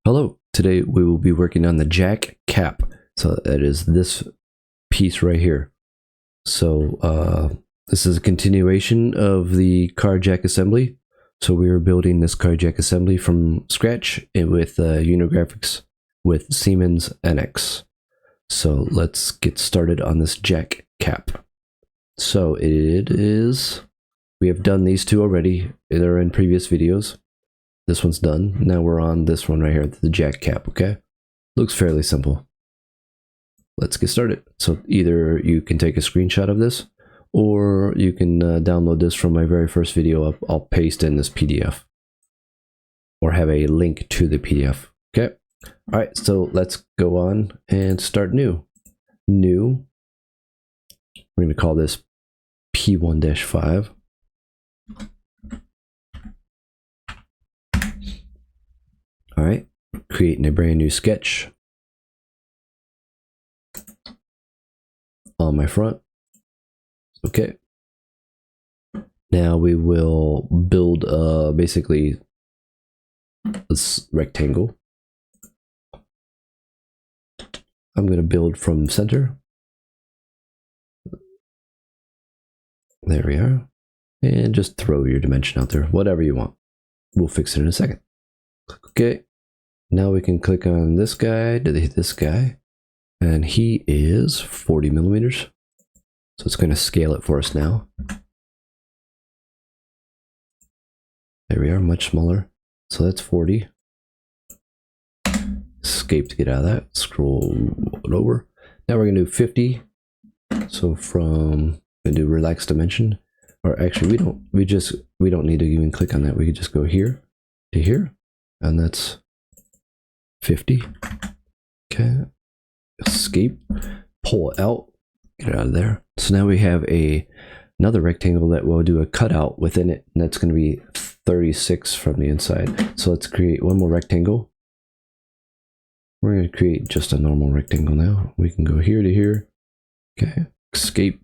Hello, today we will be working on the jack cap. So that is this piece right here. So this is a continuation of the car jack assembly. So we are building this car jack assembly from scratch and with Unigraphics with Siemens NX. So let's get started on this jack cap. So it is, we have done these two already. They're in previous videos. This one's done. Now we're on this one right here, the jack cap, okay? Looks fairly simple. Let's get started. So either you can take a screenshot of this, or you can download this from my very first video. I'll paste in this PDF, or have a link to the PDF, okay? All right, so let's go on and start new. New, we're gonna call this P1-5. All right, creating a brand new sketch on my front. Okay. Now we will build basically this rectangle. I'm going to build from center. There we are. And just throw your dimension out there, whatever you want. We'll fix it in a second. Okay. Now we can click on this guy, this guy, and he is 40 millimeters. So it's going to scale it for us now. There we are, much smaller. So that's 40. Escape to get out of that. Scroll it over. Now we're going to do 50. So from, going to do relax dimension. Or actually, we don't need to even click on that. We could just go here to here, and that's 50. Okay. Escape. Pull it out. Get it out of there. So now we have another rectangle that will do a cutout within it, and that's going to be 36 from the inside. So let's create one more rectangle. We're going to create just a normal rectangle now. We can go here to here. Okay. Escape.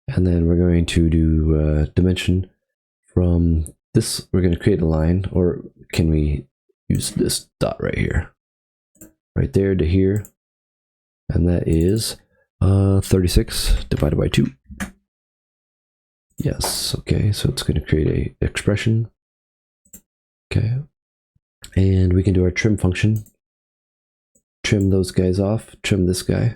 And then we're going to do dimension from this. We're going to create a line, or can we use this dot right here? Right there to here. And that is 36 divided by 2. Yes, okay, so it's going to create a expression. Okay, and we can do our trim function. Trim those guys off, trim this guy,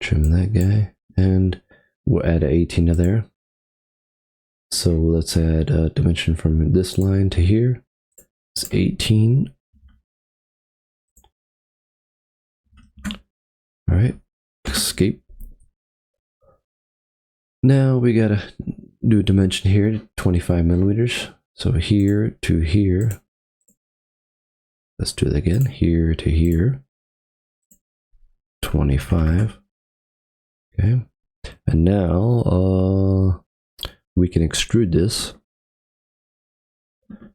trim that guy, and we'll add 18 to there. So let's add a dimension from this line to here. It's 18. All right, escape. Now we gotta do a dimension here, 25 millimeters. So here to here. Let's do that again. Here to here. 25. Okay. And now we can extrude this.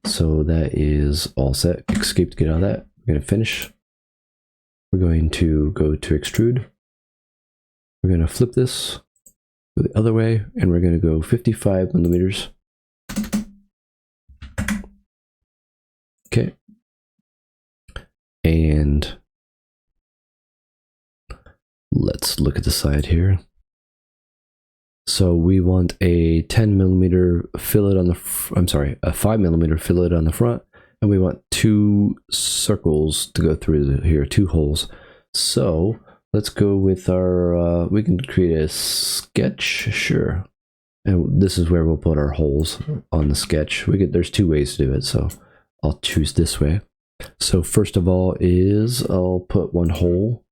So that is all set. Escape to get out of that. We're gonna finish. We're going to go to extrude. We're going to flip this, go the other way, and we're going to go 55 millimeters. Okay. And let's look at the side here. So we want a 10 millimeter fillet on the, a 5 millimeter fillet on the front. And we want 2 circles to go through here, 2 holes. So let's go with our, we can create a sketch, sure. And this is where we'll put our holes on the sketch. There's 2 ways to do it, so I'll choose this way. So first of all I'll put 1 hole,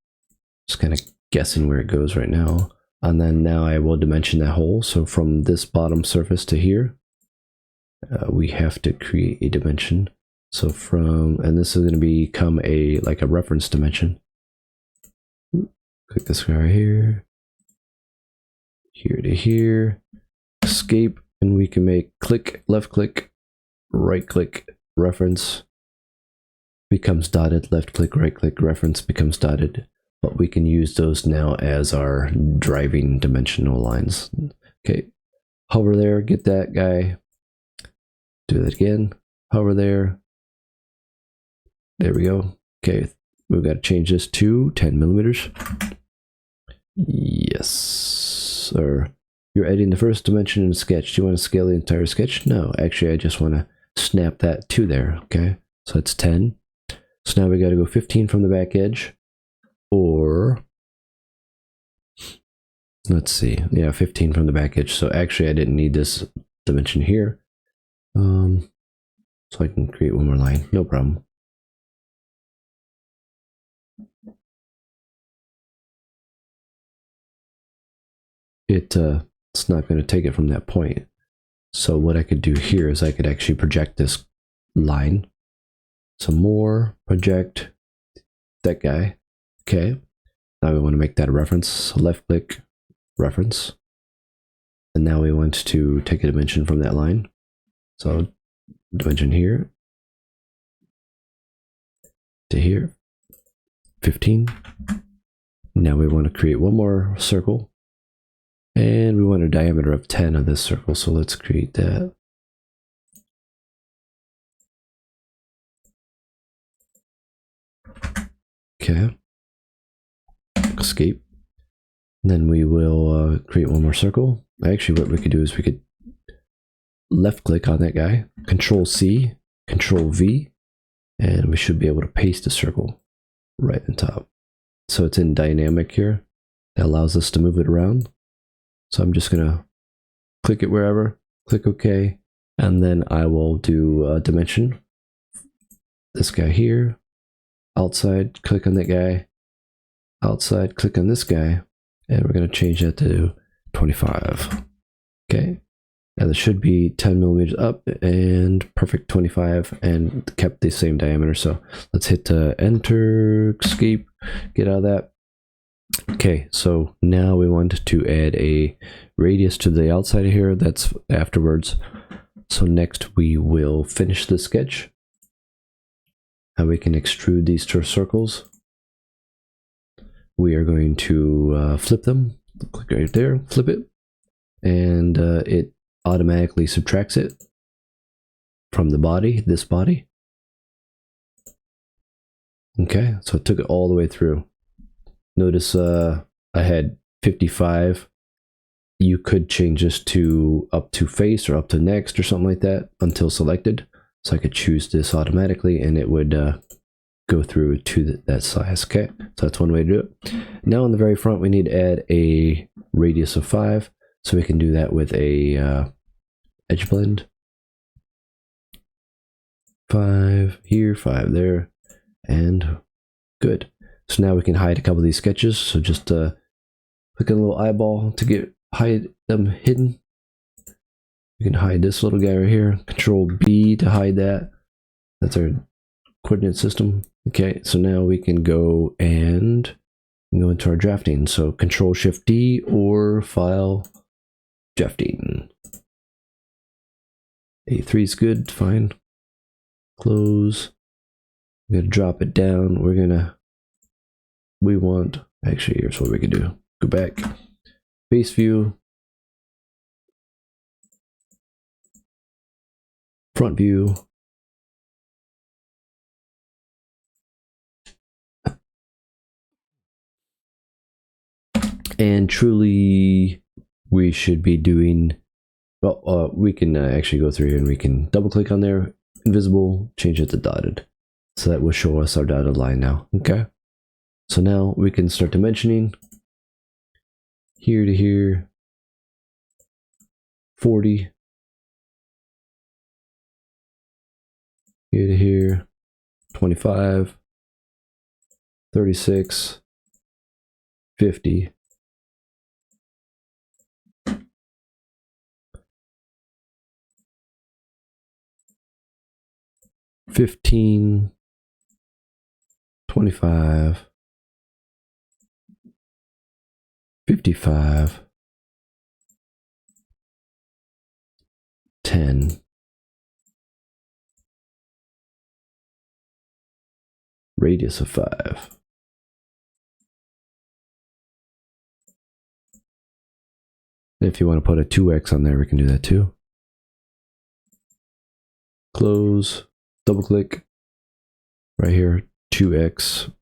just kind of guessing where it goes right now. And then now I will dimension that hole. So from this bottom surface to here, we have to create a dimension. So and this is going to become like a reference dimension. Click this guy right here, here to here, escape, and we can make left click, right click, reference becomes dotted, left click, right click, reference becomes dotted. But we can use those now as our driving dimensional lines. Okay, hover there, get that guy, do that again, hover there, There we go. Okay, we've got to change this to 10 millimeters. Yes, sir. You're editing the first dimension in the sketch. Do you want to scale the entire sketch? No, actually, I just want to snap that to there. Okay, so that's 10. So now we got to go 15 from the back edge, or let's see, yeah, 15 from the back edge. So actually, I didn't need this dimension here. So I can create one more line, no problem. It's not going to take it from that point. So what I could do here is I could actually project this line. Some more, project that guy. Okay. Now we want to make that a reference. So left click, reference. And now we want to take a dimension from that line. So dimension here to here, 15. Now we want to create one more circle. And we want a diameter of 10 of this circle, so let's create that. Okay. Escape. And then we will create one more circle. Actually, what we could do is we could left click on that guy, Control C, Control V, and we should be able to paste a circle right on top. So it's in dynamic here. That allows us to move it around. So I'm just gonna click it wherever, click OK, and then I will do a dimension. This guy here, outside, click on that guy, outside, click on this guy, and we're gonna change that to 25. Okay, and it should be 10 millimeters up and perfect 25 and kept the same diameter. So let's hit enter, escape, get out of that. Okay, so now we want to add a radius to the outside of here. That's afterwards. So next we will finish the sketch. And we can extrude these two circles. We are going to flip them. Click right there, flip it. And it automatically subtracts it from the body, this body. Okay, so it took it all the way through. Notice I had 55. You could change this to up to face or up to next or something like that until selected. So I could choose this automatically and it would go through to that size. Okay, so that's one way to do it. Now on the very front, we need to add a radius of 5. So we can do that with a edge blend. 5 here, 5 there, and good. So now we can hide a couple of these sketches. So just click on a little eyeball to hide them hidden. You can hide this little guy right here. Control B to hide that. That's our coordinate system. Okay, so now we can go and go into our drafting. So Control Shift D or File, Drafting. A3 is good, fine. Close. We're gonna drop it down. Actually, here's what we can do. Go back, base view, front view, and truly we should be doing, well, we can actually go through here and we can double click on there, invisible, change it to dotted. So that will show us our dotted line now, okay? So now we can start dimensioning here to here, 40, here to here, 25, 36, 50, 15, 25, 55, 10, radius of 5. If you want to put a 2x on there, we can do that too. Close, double click, right here, 2x.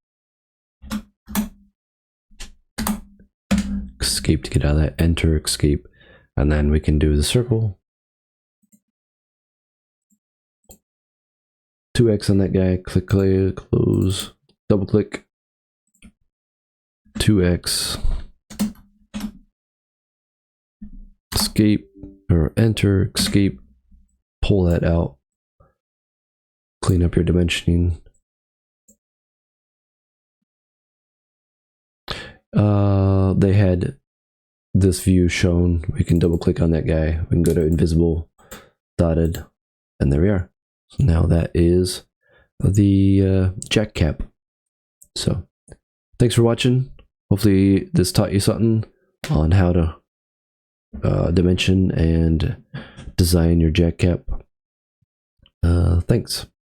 Escape to get out of that, enter, escape. And then we can do the circle. 2x on that guy, click, close, double click. 2x. Escape, or enter, escape. Pull that out. Clean up your dimensioning. They had this view shown. We can double click on that guy. We can go to invisible, dotted, and there we are. So now that is the jack cap. So thanks for watching. Hopefully this taught you something on how to dimension and design your jack cap. Thanks.